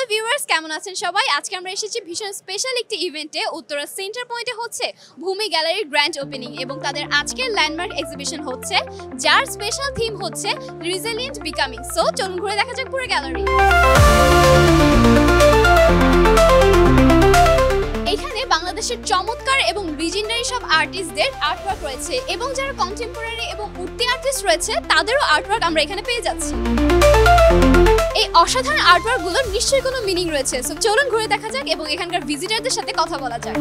Hello viewers, কেমন আছেন সবাই? আজকে আমরা এসেছি ভীষণ স্পেশাল একটি ইভেন্টে। উত্তরা সেন্টার পয়েন্টে হচ্ছে ভূমি গ্যালারির গ্র্যান্ড ওপেনিং এবং তাদের আজকের ল্যান্ডমার্ক এক্সিবিশন হচ্ছে, যার স্পেশাল থিম হচ্ছে রিজিলিয়েন্ট বিকামিং। সো চলুন ঘুরে দেখা যাক পুরো গ্যালারি। এখানে বাংলাদেশের চমৎকার এবং লিজেন্ডারি সব আর্টিস্টদের আর্টওয়ার্ক রয়েছে এবং যারা কন্টেম্পোরারি এবং উঠতি আর্টিস্ট রয়েছে তাদেরও আর্টওয়ার্ক আমরা এখানে পেয়ে যাচ্ছি। এই অসাধারণ আর্টওয়ার্কগুলোর নিশ্চয়ই কোনো মিনিং রয়েছে। সো চলুন ঘুরে দেখা যাক এবং এখানকার ভিজিটারদের সাথে কথা বলা যাক।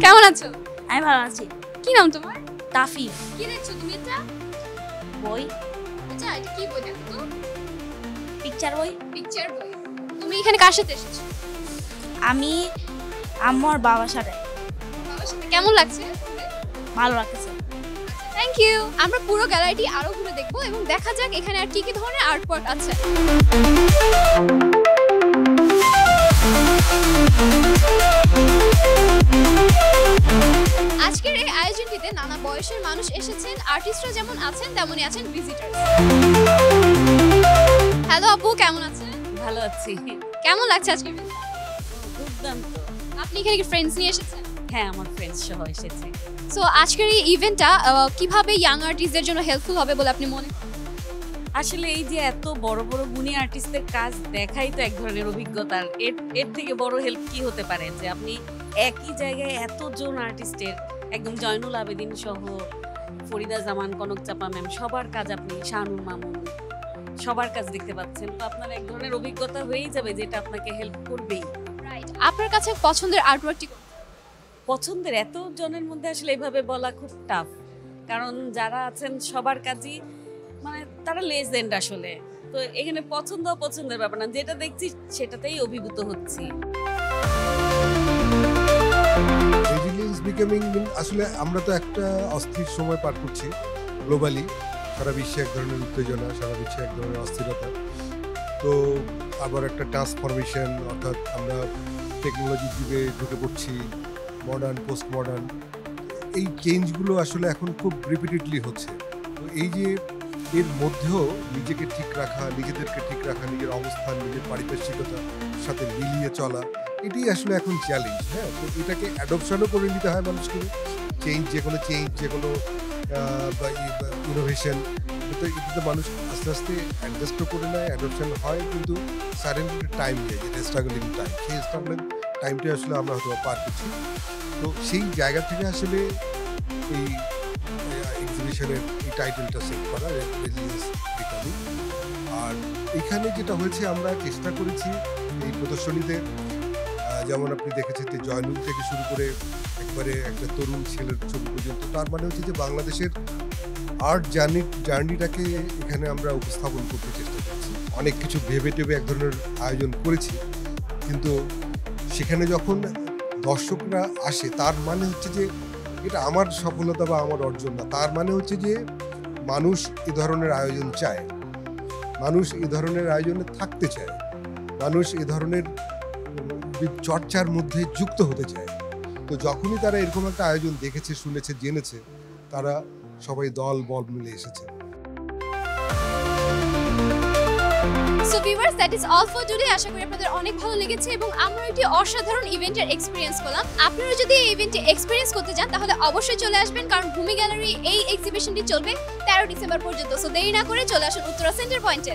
কেমন আছো? আমি ভালো আছি। কি নাম তোমার? তাফিফ। কি দেখছো তুমি এটা? বই। আচ্ছা, এটা কি বই দেখো তো? পিকচার বই। পিকচার বই। তুমি এখানে কার সাথে এসেছো? আমি আমার বাবার সাথে। বাবার সাথে। কেমন লাগছে? ভালো লাগছে। Thank you. আমরা পুরো গ্যালারিটি আরো ঘুরে দেখবো এবং দেখা যাক এখানে আর কি কি ধরনের আর্টওয়ার্ক আছে। আজকের এই আয়োজনটিতে নানা বয়সের মানুষ এসেছেন, আর্টিস্টরা যেমন আছেন তেমনই আছেন ভিজিটার্স। হ্যালো আপু, কেমন আছেন? ভালো আছি। কেমন লাগছে আজকে? দুর্দান্ত। আপনি এখানে কি ফ্রেন্ডস নিয়ে এসেছেন? হ্যাঁ, আমার ফ্রেন্ডস সহ এসেছে। সো আজকের এই ইভেন্টটা কিভাবে ইয়াং আর্টিস্টদের জন্য হেল্পফুল হবে বলে আপনি মনে করেন? আসলে এই যে এত বড় বড় গুণী আর্টিস্টদের কাজ দেখাই তো এক ধরনের অভিজ্ঞতার। এর থেকে বড় হেল্প কি হতে পারে যে আপনি একই জায়গায় এতজন আর্টিস্টের, একদম জয়নুল আবেদিন সহ ফরিদা জামান, কনক চাপা ম্যাম, সবার কাজ, আপনি শাহানুর মামুন, সবার কাজ দেখতে পাচ্ছেন। তো আপনার এক ধরনের অভিজ্ঞতা হয়েই যাবে যেটা আপনাকে হেল্প করবেই। রাইট। আপনার কাছে পছন্দের আর্টওয়ার্কটি কোনটা? পছন্দের এত জনের মধ্যে আসলে এভাবে বলা খুব টাফ, কারণ যারা আছেন সবার কাজই মানে তারা লেজেন্ড আসলে। তো এখানে পছন্দের ব্যাপার না, যেটা দেখছি সেটাতেই অভিভূত হচ্ছি। রেজিলিয়েন্স বিকামিং আসলে আমরা তো একটা অস্থির সময় পার করছি গ্লোবালি। সারা বিশ্বে এক ধরনের উত্তেজনা, সারা বিশ্বে এক ধরনের অস্থিরতা। তো আবার একটা ট্রান্সফরমেশন, অর্থাৎ আমরা টেকনোলজির যুগে ঢুকে পড়ছি, মডার্ন পোস্ট মডার্ন। এই চেঞ্জগুলো আসলে এখন খুব রিপিটেডলি হচ্ছে। তো এই যে এর মধ্যেও নিজেকে ঠিক রাখা, নিজেদেরকে ঠিক রাখা, নিজের অবস্থান, নিজের পারিপার্শ্বিকতার সাথে মিলিয়ে চলা, এটি আসলে এখন চ্যালেঞ্জ। হ্যাঁ, তো এটাকে অ্যাডপশনও করে নিতে হয় মানুষকে। যে কোনো ইনোভেশন, এটাতে মানুষ আস্তে আস্তে অ্যাডজাস্টও করে নেয়, অ্যাডপশন হয়, কিন্তু সাডেন টাইম নেই, যেটা স্ট্রাগলিং টাইম, সেই স্ট্রাগলিং টাইমটা আসলে আমরা হয়তো পার করছি। তো সেই জায়গা থেকে আসলে এই এক্সিবিশনের এই টাইটেলটা সেট করা, রেজিলিয়েন্স বিকামিং। আর এখানে যেটা হয়েছে, আমরা চেষ্টা করেছি এই প্রদর্শনীতে, যেমন আপনি দেখেছেন যে জয়নুল থেকে শুরু করে একবারে একটা তরুণ ছেলের ছবি পর্যন্ত, তার মানে হচ্ছে যে বাংলাদেশের আর্ট জার্নিটাকে এখানে আমরা উপস্থাপন করতে চেষ্টা করছি। অনেক কিছু ভেবে টেবে এক ধরনের আয়োজন করেছি, কিন্তু সেখানে যখন দর্শকরা আসে তার মানে হচ্ছে যে এটা আমার সফলতা বা আমার অর্জন না, তার মানে হচ্ছে যে মানুষ এ ধরনের আয়োজন চায়, মানুষ এ ধরনের আয়োজনে থাকতে চায়, মানুষ এ ধরনের চর্চার মধ্যে যুক্ত হতে চায়। তো যখনই তারা এরকম একটা আয়োজন দেখেছে, শুনেছে, জেনেছে, তারা সবাই দল বল মিলে এসেছে। So viewers, that is all for today. আশা করি আপনাদের অনেক ভালো লেগেছে এবং আমরা একটি অসাধারণ ইভেন্টের এক্সপিরিয়েন্স করলাম। আপনারা যদি এই ইভেন্টে এক্সপিরিয়েন্স করতে চান তাহলে অবশ্যই চলে আসবেন, কারণ ভূমি গ্যালারি এই এক্সিবিশনটি চলবে 13 ডিসেম্বর পর্যন্ত। সো দেরি না করে চলে আসুন উত্তরা সেন্টার পয়েন্টে।